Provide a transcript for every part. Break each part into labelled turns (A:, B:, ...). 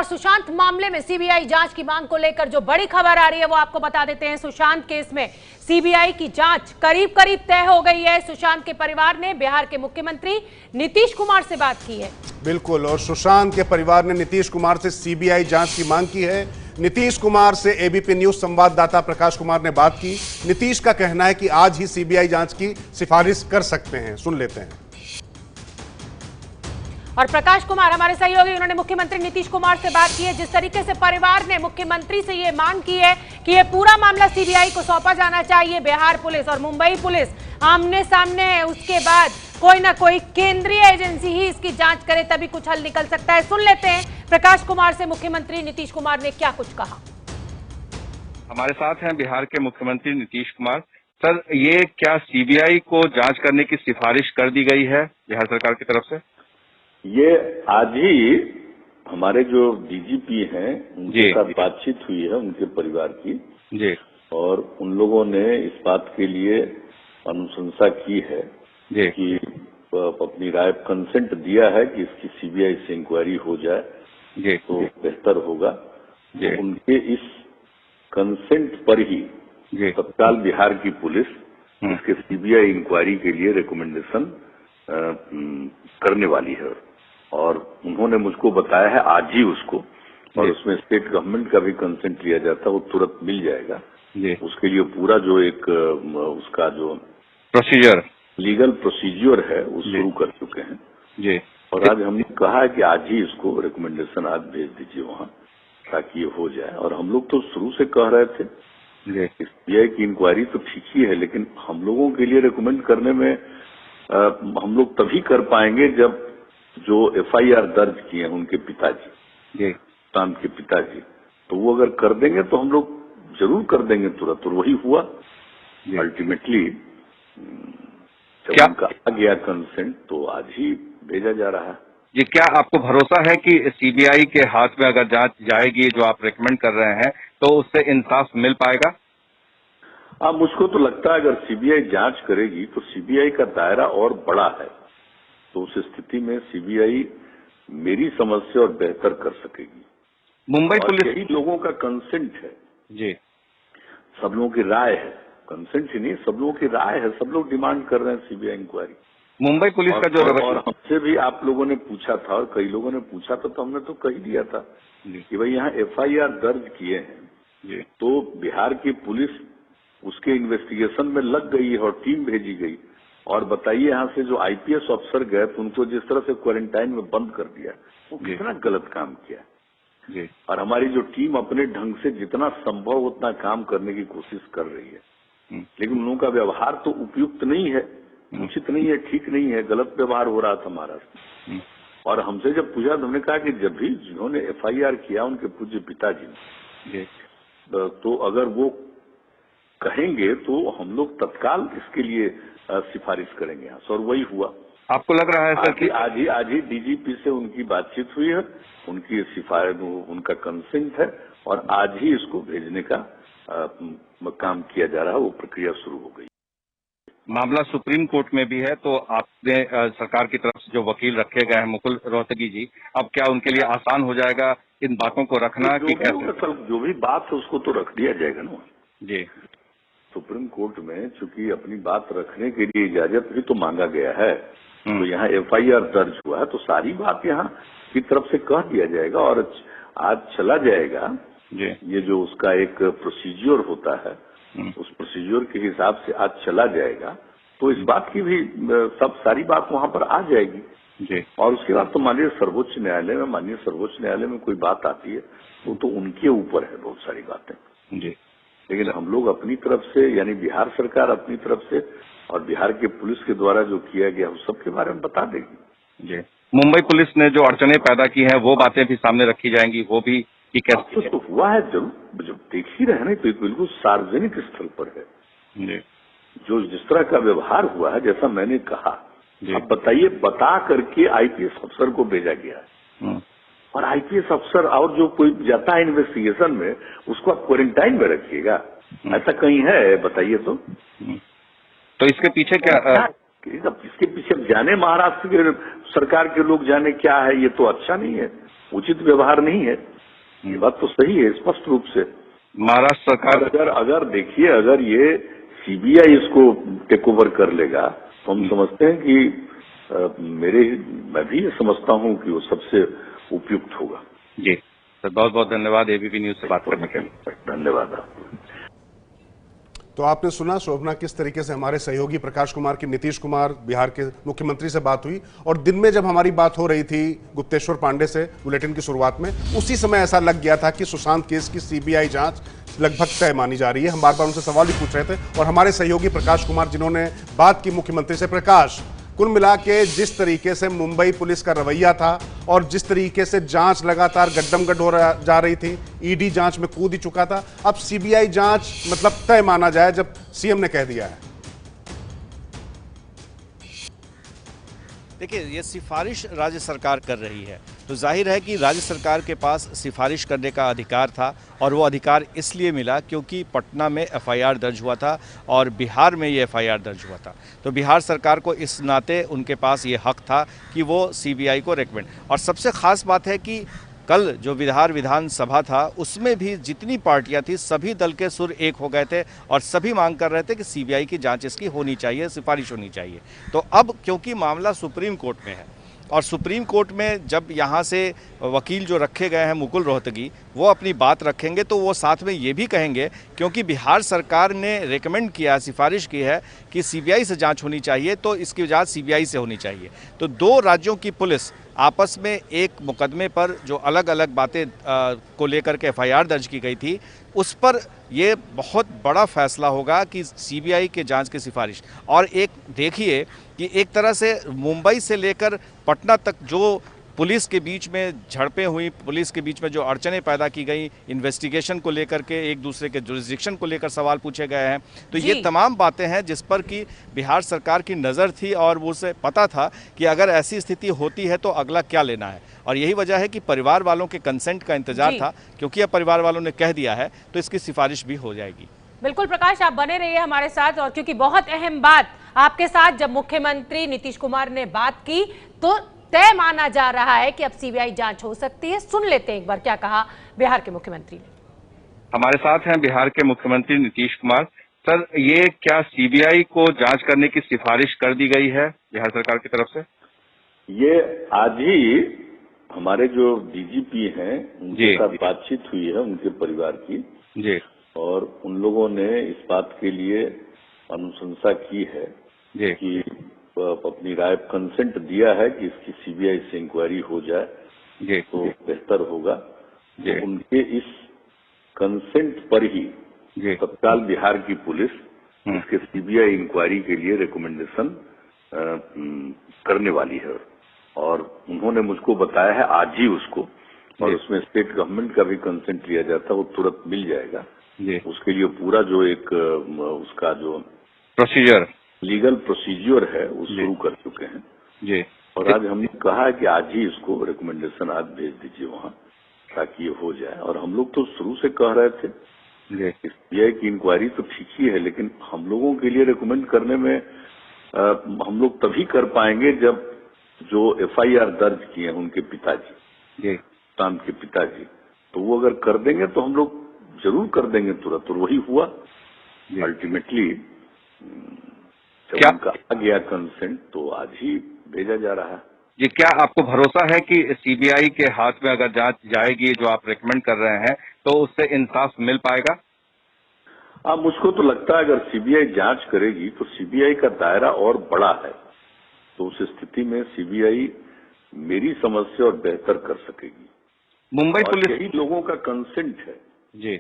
A: और सुशांत मामले में सीबीआई जांच की मांग को लेकर जो बड़ी खबर आ रही है वो आपको बता देते हैं। सुशांत केस में सीबीआई की जांच करीब करीब तय हो गई है। सुशांत के परिवार ने बिहार के मुख्यमंत्री नीतीश कुमार से बात की है।
B: बिल्कुल, और सुशांत के परिवार ने नीतीश कुमार से सीबीआई जांच की मांग की है। नीतीश कुमार से एबीपी न्यूज संवाददाता प्रकाश कुमार ने बात की। नीतीश का कहना है कि आज ही सीबीआई जांच की सिफारिश कर सकते हैं। सुन लेते हैं।
A: और प्रकाश कुमार हमारे सहयोगी, उन्होंने मुख्यमंत्री नीतीश कुमार से बात की है। जिस तरीके से परिवार ने मुख्यमंत्री से ये मांग की है कि ये पूरा मामला सीबीआई को सौंपा जाना चाहिए, बिहार पुलिस और मुंबई पुलिस आमने सामने है, उसके बाद कोई ना कोई केंद्रीय एजेंसी ही इसकी जांच करे तभी कुछ हल निकल सकता है। सुन लेते हैं प्रकाश कुमार से मुख्यमंत्री नीतीश कुमार ने क्या कुछ कहा।
C: हमारे साथ हैं बिहार के मुख्यमंत्री नीतीश कुमार। सर, ये क्या सीबीआई को जांच करने की सिफारिश कर दी गई है बिहार सरकार की तरफ से?
D: ये आज ही हमारे जो डीजीपी हैं उनके साथ बातचीत हुई है, उनके परिवार की
C: जी,
D: और उन लोगों ने इस बात के लिए अनुशंसा की है
C: जी
D: कि अपनी राय कंसेंट दिया है कि इसकी सीबीआई से इंक्वायरी हो जाए
C: जी,
D: तो बेहतर होगा।
C: जी,
D: तो उनके इस कंसेंट पर ही
C: जी
D: तत्काल बिहार की पुलिस इसके सीबीआई इंक्वायरी के लिए रिकमेंडेशन करने वाली है। और उन्होंने मुझको बताया है आज ही उसको, और उसमें स्टेट गवर्नमेंट का भी कंसेंट लिया जाता है, वो तुरंत मिल जाएगा
C: जी।
D: उसके लिए पूरा जो एक उसका जो
C: प्रोसीजर
D: लीगल प्रोसीजर है वो शुरू कर चुके हैं
C: जी।
D: और आज हमने कहा है कि आज ही इसको रिकमेंडेशन आज भेज दीजिए वहाँ, ताकि ये हो जाए। और हम लोग तो शुरू से कह रहे थे सीबीआई की इंक्वायरी तो ठीक ही है, लेकिन हम लोगों के लिए रिकमेंड करने में हम लोग तभी कर पाएंगे जब जो एफआईआर दर्ज किए हैं उनके पिताजी, सुशांत के पिताजी, तो वो अगर कर देंगे तो हम लोग जरूर कर देंगे तुरंत। और वही हुआ अल्टीमेटली। जब उनका आ गया कंसेंट तो आज ही भेजा जा रहा है।
C: ये क्या आपको भरोसा है कि सीबीआई के हाथ में अगर जांच जाएगी जो आप रेकमेंड कर रहे हैं तो उससे इंसाफ मिल पाएगा?
D: मुझको तो लगता है अगर सीबीआई जांच करेगी तो सीबीआई का दायरा और बड़ा है, तो उस स्थिति में सीबीआई मेरी समझ से और बेहतर कर सकेगी।
C: मुंबई पुलिस
D: यही लोगों का कंसेंट है
C: जी,
D: सब लोगों की राय है, कंसेंट ही नहीं, सब लोगों की राय है, सब लोग डिमांड कर रहे हैं सीबीआई इंक्वायरी।
C: मुंबई पुलिस का जो
D: और हमसे भी आप लोगों ने पूछा था और कई लोगों ने पूछा था, तो हमने तो कह दिया था कि भाई यहाँ एफआईआर दर्ज किए हैं तो बिहार की पुलिस उसके इन्वेस्टिगेशन में लग गई है और टीम भेजी गई। और बताइए यहाँ से जो आईपीएस अफसर गए तो उनको जिस तरह से क्वारंटाइन में बंद कर दिया, वो कितना गलत काम किया
C: जी।
D: और हमारी जो टीम अपने ढंग से जितना संभव उतना काम करने की कोशिश कर रही है, लेकिन उन लोगों का व्यवहार तो उपयुक्त नहीं है, उचित नहीं है, ठीक नहीं है, गलत व्यवहार हो रहा था हमारा। और हमसे जब पूछा तो हमने कहा कि जब भी जिन्होंने एफआईआर किया उनके पूज्य पिताजी ने, तो अगर वो कहेंगे तो हम लोग तत्काल इसके लिए सिफारिश करेंगे यहाँ से। और वही हुआ।
C: आपको लग रहा है सर कि
D: आज ही डीजीपी से उनकी बातचीत हुई है, उनकी सिफारिश, उनका कंसेंट है और आज ही इसको भेजने का काम किया जा रहा है, वो प्रक्रिया शुरू हो गई।
C: मामला सुप्रीम कोर्ट में भी है, तो आपने सरकार की तरफ से जो वकील रखे गए हैं मुकुल रोहतगी जी, अब क्या उनके लिए आसान हो जाएगा इन बातों को रखना कि कैसे?
D: जो भी बात है उसको तो रख दिया जाएगा ना
C: जी।
D: सुप्रीम कोर्ट में चूंकि अपनी बात रखने के लिए इजाजत भी तो मांगा गया है, तो यहाँ एफआईआर दर्ज हुआ है तो सारी बात यहाँ की तरफ से कह दिया जाएगा और आज चला जाएगा। ये जो उसका एक प्रोसीजर होता है उस प्रोसीजर के हिसाब से आज चला जाएगा, तो इस बात की भी सारी बात वहाँ पर आ जाएगी जी। और उसके बाद तो माननीय सर्वोच्च न्यायालय में कोई बात आती है वो तो उनके ऊपर है बहुत सारी बातें जी। लेकिन हम लोग अपनी तरफ से, यानी बिहार सरकार अपनी तरफ से और बिहार के पुलिस के द्वारा जो किया गया उस सब के बारे में बता देगी जी।
C: मुंबई पुलिस ने जो अड़चने पैदा की है वो बातें भी सामने रखी जाएंगी, वो भी कि कैसे
D: तो हुआ है जरूर, जब देख ही रहे ना, तो बिल्कुल सार्वजनिक स्थल पर है जी। जो जिस तरह का व्यवहार हुआ है, जैसा मैंने कहा, अब बताइए, बता करके आईपीएस अफसर को भेजा गया है और आईपीएस अफसर और जो कोई जाता है इन्वेस्टिगेशन में उसको आप क्वारंटाइन में रखिएगा, ऐसा कहीं है? बताइए तो
C: इसके पीछे क्या
D: इसके पीछे जाने महाराष्ट्र के सरकार के लोग जाने क्या है, ये तो अच्छा नहीं है। उचित व्यवहार नहीं है। ये बात तो सही है स्पष्ट रूप से।
C: महाराष्ट्र सरकार
D: अगर देखिए, अगर ये सीबीआई इसको टेक ओवर कर लेगा तो हम समझते हैं कि मैं भी ये समझता हूं कि वो सबसे उपयुक्त होगा।
C: जी सर, बहुत बहुत धन्यवाद एबीपी न्यूज से बात करने के लिए।
D: धन्यवाद आपको।
B: तो आपने सुना शोभना किस तरीके से हमारे सहयोगी प्रकाश कुमार की नीतीश कुमार बिहार के मुख्यमंत्री से बात हुई, और दिन में जब हमारी बात हो रही थी गुप्तेश्वर पांडे से बुलेटिन की शुरुआत में, उसी समय ऐसा लग गया था कि सुशांत केस की सीबीआई जांच लगभग तय मानी जा रही है। हम बार बार उनसे सवाल भी पूछ रहे थे, और हमारे सहयोगी प्रकाश कुमार जिन्होंने बात की मुख्यमंत्री से, प्रकाश कुल मिला के जिस तरीके से मुंबई पुलिस का रवैया था और जिस तरीके से जांच लगातार गड्डमगड्ढ हो जा रही थी, ईडी जांच में कूद ही चुका था, अब सीबीआई जांच मतलब तय माना जाए जब सीएम ने कह दिया है।
E: देखिए, ये सिफारिश राज्य सरकार कर रही है, तो जाहिर है कि राज्य सरकार के पास सिफारिश करने का अधिकार था, और वो अधिकार इसलिए मिला क्योंकि पटना में एफआईआर दर्ज हुआ था और बिहार में ये एफआईआर दर्ज हुआ था। तो बिहार सरकार को इस नाते उनके पास ये हक था कि वो सीबीआई को रेकमेंड। और सबसे ख़ास बात है कि कल जो विधानसभा था उसमें भी जितनी पार्टियां थी सभी दल के सुर एक हो गए थे और सभी मांग कर रहे थे कि सीबीआई की जांच इसकी होनी चाहिए, सिफारिश होनी चाहिए। तो अब क्योंकि मामला सुप्रीम कोर्ट में है, और सुप्रीम कोर्ट में जब यहाँ से वकील जो रखे गए हैं मुकुल रोहतगी, वो अपनी बात रखेंगे तो वो साथ में ये भी कहेंगे, क्योंकि बिहार सरकार ने रेकमेंड किया, सिफारिश की है कि सीबीआई से जांच होनी चाहिए, तो इसकी जांच सीबीआई से होनी चाहिए। तो दो राज्यों की पुलिस आपस में एक मुकदमे पर जो अलग अलग बातें को लेकर के एफआईआर दर्ज की गई थी, उस पर ये बहुत बड़ा फैसला होगा कि सीबीआई के जांच की सिफारिश। और एक देखिए कि एक तरह से मुंबई से लेकर पटना तक जो पुलिस के बीच में झड़पें हुई, पुलिस के बीच में जो अड़चनें पैदा की गई, इन्वेस्टिगेशन को लेकर के, एक दूसरे के जुरिस्डिक्शन को लेकर सवाल पूछे गए हैं, तो ये तमाम बातें हैं जिस पर कि बिहार सरकार की नज़र थी और वो उसे पता था कि अगर ऐसी स्थिति होती है तो अगला क्या लेना है। और यही वजह है कि परिवार वालों के कंसेंट का इंतजार था, क्योंकि अब परिवार वालों ने कह दिया है तो इसकी सिफारिश भी हो जाएगी।
A: बिल्कुल प्रकाश, आप बने रहिए हमारे साथ, और क्योंकि बहुत अहम बात आपके साथ जब मुख्यमंत्री नीतीश कुमार ने बात की तो तय माना जा रहा है कि अब सीबीआई जांच हो सकती है। सुन लेते हैं एक बार क्या कहा बिहार के मुख्यमंत्री ने।
C: हमारे साथ हैं बिहार के मुख्यमंत्री नीतीश कुमार। सर, ये क्या सीबीआई को जांच करने की सिफारिश कर दी गई है बिहार सरकार की तरफ से?
D: ये आज ही हमारे जो डीजीपी हैं उनके साथ बातचीत हुई है, उनके परिवार की
C: जी,
D: और उन लोगों ने इस बात के लिए अनुशंसा की है
C: जी,
D: कि अपनी राय कंसेंट दिया है कि इसकी सीबीआई से इंक्वायरी हो जाए
C: जी,
D: तो बेहतर होगा।
C: जी,
D: तो उनके इस कंसेंट पर ही तत्काल बिहार की पुलिस इसके सीबीआई इंक्वायरी के लिए रिकमेंडेशन करने वाली है, और उन्होंने मुझको बताया है आज ही उसको, और उसमें स्टेट गवर्नमेंट का भी कंसेंट लिया जाता है, वो तुरंत मिल जाएगा। उसके लिए पूरा जो एक उसका जो
C: प्रोसीजर,
D: लीगल प्रोसीजर है वो शुरू कर चुके हैं
C: जी।
D: और आज हमने कहा है कि आज ही इसको रिकमेंडेशन आज भेज दीजिए वहाँ, ताकि ये हो जाए। और हम लोग तो शुरू से कह रहे थे सीबीआई की इंक्वायरी तो ठीक ही है, लेकिन हम लोगों के लिए रिकमेंड करने में हम लोग तभी कर पाएंगे जब जो एफआईआर दर्ज किए हैं उनके पिताजी, सुशांत के पिताजी, तो वो अगर कर देंगे तो हम लोग जरूर कर देंगे तुरंत, और वही हुआ अल्टीमेटली। जब उनका आ गया कंसेंट तो आज ही भेजा जा रहा है।
C: जी, क्या आपको भरोसा है कि सीबीआई के हाथ में अगर जांच जाएगी जो आप रेकमेंड कर रहे हैं तो उससे इंसाफ मिल पाएगा?
D: मुझको तो लगता है अगर सीबीआई जांच करेगी तो सीबीआई का दायरा और बड़ा है, तो उस स्थिति में सीबीआई मेरी समझ से और बेहतर कर सकेगी।
C: मुंबई पुलिस,
D: यही लोगों का कंसेंट है
C: जी,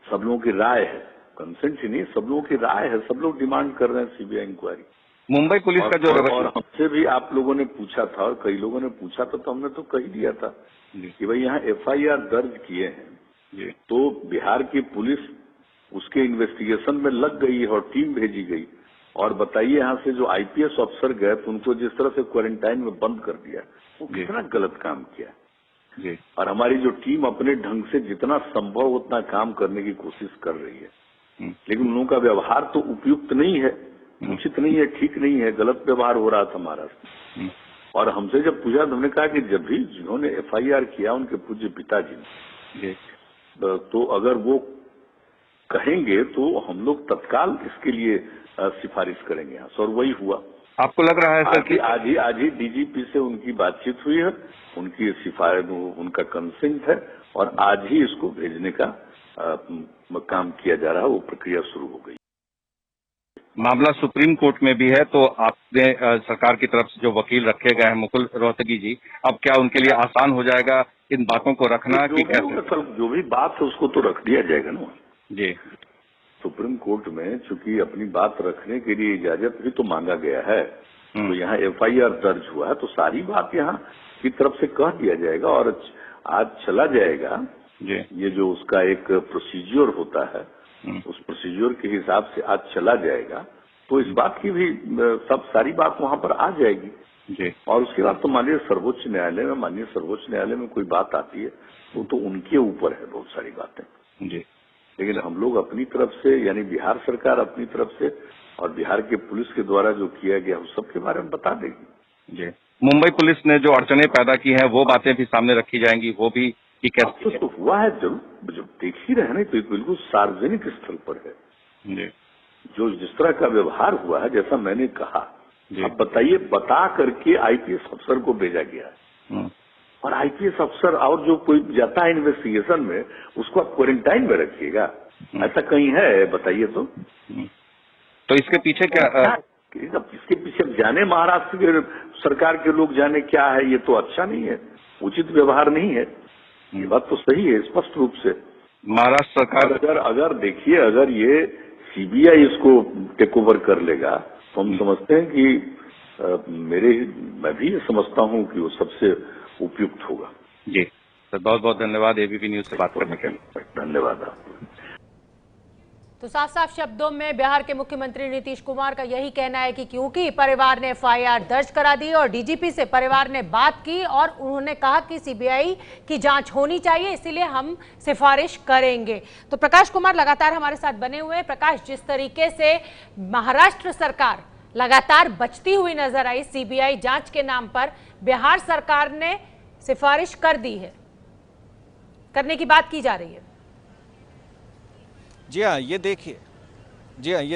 D: सब लोगों की राय है, कंसेंट ही नहीं, सब लोगों की राय है, सब लोग डिमांड कर रहे हैं सीबीआई इंक्वायरी।
C: मुंबई पुलिस का जो
D: और हमसे भी आप लोगों ने पूछा था और कई लोगों ने पूछा था, तो हमने तो कह दिया था कि भाई यहाँ एफआईआर दर्ज किए हैं तो बिहार की पुलिस उसके इन्वेस्टिगेशन में लग गई है और टीम भेजी गई, और बताइए यहाँ से जो आईपीएस अफसर गए तो उनको जिस तरह से क्वारंटाइन में बंद कर दिया, वो कितना गलत काम किया। और हमारी जो टीम अपने ढंग से जितना संभव उतना काम करने की कोशिश कर रही है, लेकिन उन लोगों का व्यवहार तो उपयुक्त नहीं है, उचित नहीं है, ठीक नहीं है, गलत व्यवहार हो रहा था हमारा। और हमसे जब पूछा तो हमने कहा कि जब भी जिन्होंने एफआईआर किया उनके पूज्य पिताजी ने, तो अगर वो कहेंगे तो हम लोग तत्काल इसके लिए सिफारिश करेंगे यहाँ से, और वही हुआ।
C: आपको लग रहा है सर कि
D: आज ही डीजीपी से उनकी बातचीत हुई है, उनकी सिफारिश, उनका कंसेंट है, और आज ही इसको भेजने का काम किया जा रहा है, वो प्रक्रिया शुरू हो गई।
C: मामला सुप्रीम कोर्ट में भी है, तो आपने सरकार की तरफ से जो वकील रखे गए हैं मुकुल रोहतगी जी, अब क्या उनके लिए आसान हो जाएगा इन बातों को रखना कि कैसे?
D: जो भी बात है उसको तो रख दिया जाएगा ना
C: जी।
D: सुप्रीम कोर्ट में चूंकि अपनी बात रखने के लिए इजाजत भी तो मांगा गया है, तो यहाँ एफआईआर दर्ज हुआ है, तो सारी बात यहाँ की तरफ से कह दिया जाएगा और आज चला जाएगा
C: जी।
D: ये जो उसका एक प्रोसीजर होता है, उस प्रोसीजर के हिसाब से आज चला जाएगा, तो इस बात की भी सब सारी बात वहां पर आ जाएगी
C: जी।
D: और उसके बाद तो माननीय सर्वोच्च न्यायालय में कोई बात आती है वो तो उनके ऊपर है बहुत सारी बातें
C: जी।
D: लेकिन हम लोग अपनी तरफ से, यानी बिहार सरकार अपनी तरफ से और बिहार के पुलिस के द्वारा जो किया गया उस सब के बारे में बता देगी
C: जी। मुंबई पुलिस ने जो अड़चने पैदा की हैं वो बातें भी सामने रखी जाएंगी, वो भी कि कैसे
D: तो हुआ है, जरूर जब देख ही रहे तो बिल्कुल सार्वजनिक स्थल पर है
C: जी।
D: जो जिस तरह का व्यवहार हुआ है, जैसा मैंने कहा, अब बताइए, बता करके आईपीएस अफसर को भेजा गया है, और आईपीएस अफसर और जो कोई जाता है इन्वेस्टिगेशन में उसको आप क्वारंटाइन में रखिएगा, ऐसा कहीं है? बताइए तो
C: इसके पीछे क्या
D: इसके पीछे जाने महाराष्ट्र के सरकार के लोग जाने क्या है, ये तो अच्छा नहीं है, उचित व्यवहार नहीं है। ये बात तो सही है स्पष्ट रूप से।
C: महाराष्ट्र सरकार
D: अगर देखिए, अगर ये सीबीआई इसको टेक ओवर कर लेगा तो हम समझते हैं कि मैं भी ये समझता हूं कि वो सबसे उपयुक्त होगा।
C: जी सर, बहुत बहुत धन्यवाद एबीपी न्यूज से बात करने के लिए।
D: धन्यवाद आपको।
A: तो साफ साफ शब्दों में बिहार के मुख्यमंत्री नीतीश कुमार का यही कहना है कि क्योंकि परिवार ने एफआईआर दर्ज करा दी और डीजीपी से परिवार ने बात की और उन्होंने कहा कि सीबीआई की जांच होनी चाहिए, इसीलिए हम सिफारिश करेंगे। तो प्रकाश कुमार लगातार हमारे साथ बने हुए हैं। प्रकाश, जिस तरीके से महाराष्ट्र सरकार लगातार बचती हुई नजर आई सीबीआई जांच के नाम पर, बिहार सरकार ने सिफारिश कर दी है, करने की बात की जा रही है।
E: जी हाँ, ये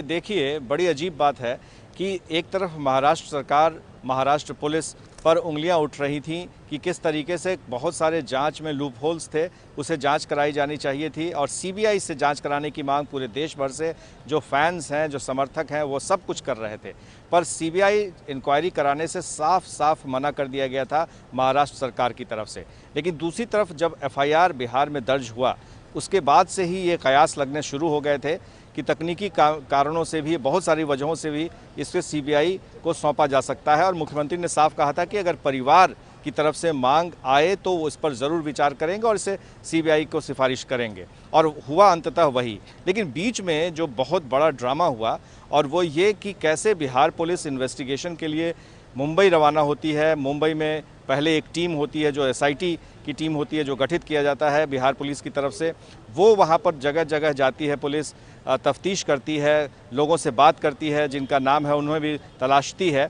E: देखिए बड़ी अजीब बात है कि एक तरफ महाराष्ट्र सरकार, महाराष्ट्र पुलिस पर उंगलियां उठ रही थीं कि किस तरीके से बहुत सारे जांच में लूप होल्स थे, उसे जांच कराई जानी चाहिए थी, और सीबीआई से जांच कराने की मांग पूरे देश भर से जो फैंस हैं, जो समर्थक हैं, वो सब कुछ कर रहे थे। पर सीबीआई इंक्वायरी कराने से साफ साफ मना कर दिया गया था महाराष्ट्र सरकार की तरफ से। लेकिन दूसरी तरफ जब एफआईआर बिहार में दर्ज हुआ, उसके बाद से ही ये कयास लगने शुरू हो गए थे कि तकनीकी कारणों से भी, बहुत सारी वजहों से भी इसे सीबीआई को सौंपा जा सकता है। और मुख्यमंत्री ने साफ कहा था कि अगर परिवार की तरफ से मांग आए तो वो इस पर ज़रूर विचार करेंगे और इसे सीबीआई को सिफारिश करेंगे, और हुआ अंततः वही। लेकिन बीच में जो बहुत बड़ा ड्रामा हुआ और वो ये कि कैसे बिहार पुलिस इन्वेस्टिगेशन के लिए मुंबई रवाना होती है। मुंबई में पहले एक टीम होती है जो एसआईटी की टीम होती है, जो गठित किया जाता है बिहार पुलिस की तरफ से। वो वहाँ पर जगह जगह जाती है, पुलिस तफ्तीश करती है, लोगों से बात करती है, जिनका नाम है उन्हें भी तलाशती है।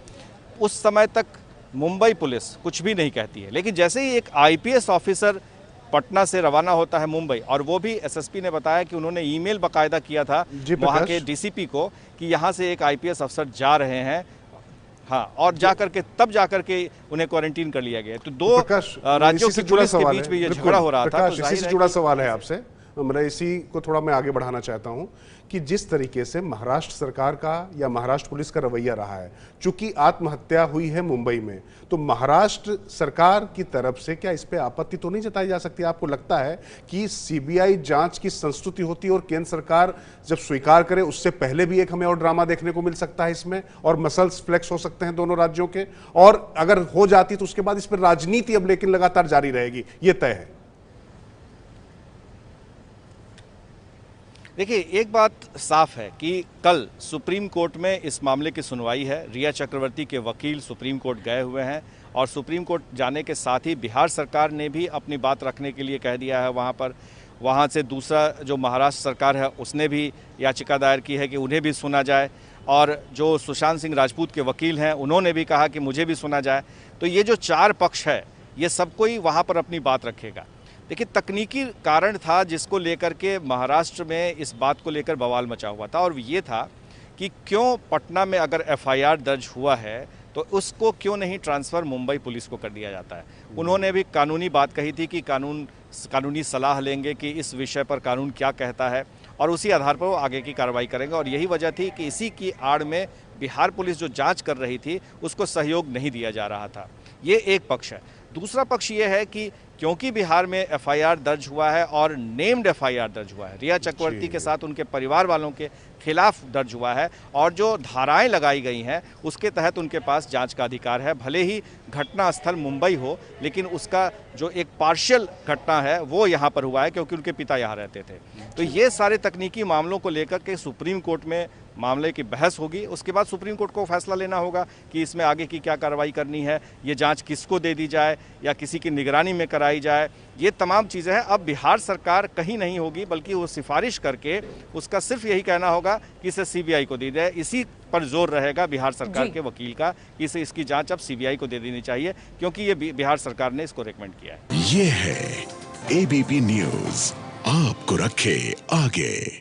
E: उस समय तक मुंबई पुलिस कुछ भी नहीं कहती है। लेकिन जैसे ही एक आईपीएस ऑफिसर पटना से रवाना होता है मुंबई, और वो भी एसएसपी ने बताया कि उन्होंने ईमेल बाकायदा किया था वहाँ के डीसीपी को कि यहाँ से एक आईपीएस अफसर जा रहे हैं, हाँ, और तब जाकर के उन्हें क्वारंटीन कर लिया गया। तो दो राज्यों की पुलिस के बीच में ये झगड़ा हो रहा था।
B: इसी से जुड़ा सवाल है आपसे, मैं इसी को थोड़ा मैं आगे बढ़ाना चाहता हूं कि जिस तरीके से महाराष्ट्र सरकार का या महाराष्ट्र पुलिस का रवैया रहा है, चूंकि आत्महत्या हुई है मुंबई में, तो महाराष्ट्र सरकार की तरफ से क्या इस पे आपत्ति तो नहीं जताई जा सकती? आपको लगता है कि सीबीआई जांच की संस्तुति होती है और केंद्र सरकार जब स्वीकार करे उससे पहले भी एक हमें और ड्रामा देखने को मिल सकता है इसमें, और मसल्स फ्लेक्स हो सकते हैं दोनों राज्यों के, और अगर हो जाती तो उसके बाद इस पर राजनीति अब लेकिन लगातार जारी रहेगी, ये तय है?
E: देखिए, एक बात साफ है कि कल सुप्रीम कोर्ट में इस मामले की सुनवाई है। रिया चक्रवर्ती के वकील सुप्रीम कोर्ट गए हुए हैं, और सुप्रीम कोर्ट जाने के साथ ही बिहार सरकार ने भी अपनी बात रखने के लिए कह दिया है वहाँ पर। वहाँ से दूसरा जो महाराष्ट्र सरकार है उसने भी याचिका दायर की है कि उन्हें भी सुना जाए। और जो सुशांत सिंह राजपूत के वकील हैं उन्होंने भी कहा कि मुझे भी सुना जाए। तो ये जो 4 पक्ष है ये सब कोई वहाँ पर अपनी बात रखेगा। देखिए, तकनीकी कारण था जिसको लेकर के महाराष्ट्र में इस बात को लेकर बवाल मचा हुआ था, और ये था कि क्यों पटना में अगर एफआईआर दर्ज हुआ है तो उसको क्यों नहीं ट्रांसफ़र मुंबई पुलिस को कर दिया जाता है। उन्होंने भी कानूनी बात कही थी कि कानूनी सलाह लेंगे कि इस विषय पर कानून क्या कहता है और उसी आधार पर वो आगे की कार्रवाई करेंगे। और यही वजह थी कि इसी की आड़ में बिहार पुलिस जो जांच कर रही थी उसको सहयोग नहीं दिया जा रहा था। ये एक पक्ष है। दूसरा पक्ष ये है कि क्योंकि बिहार में एफआईआर दर्ज हुआ है और नेम्ड एफआईआर दर्ज हुआ है, रिया चक्रवर्ती के साथ उनके परिवार वालों के खिलाफ दर्ज हुआ है और जो धाराएं लगाई गई हैं उसके तहत उनके पास जांच का अधिकार है। भले ही घटना स्थल मुंबई हो, लेकिन उसका जो एक पार्शियल घटना है वो यहाँ पर हुआ है क्योंकि उनके पिता यहाँ रहते थे। तो ये सारे तकनीकी मामलों को लेकर के सुप्रीम कोर्ट में मामले की बहस होगी। उसके बाद सुप्रीम कोर्ट को फैसला लेना होगा कि इसमें आगे की क्या कार्रवाई करनी है, ये जांच किसको दे दी जाए या किसी की निगरानी में कराई जाए। ये तमाम चीज़ें हैं। अब बिहार सरकार कहीं नहीं होगी, बल्कि वो सिफारिश करके उसका सिर्फ यही कहना होगा कि इसे सीबीआई को दे जाए। इसी पर जोर रहेगा बिहार सरकार के वकील का कि इसे इसकी जांच अब सीबीआई को दे देनी चाहिए, क्योंकि ये बिहार सरकार ने इसको रेकमेंड किया है।
F: ये है एबीपी न्यूज़, आपको रखे आगे।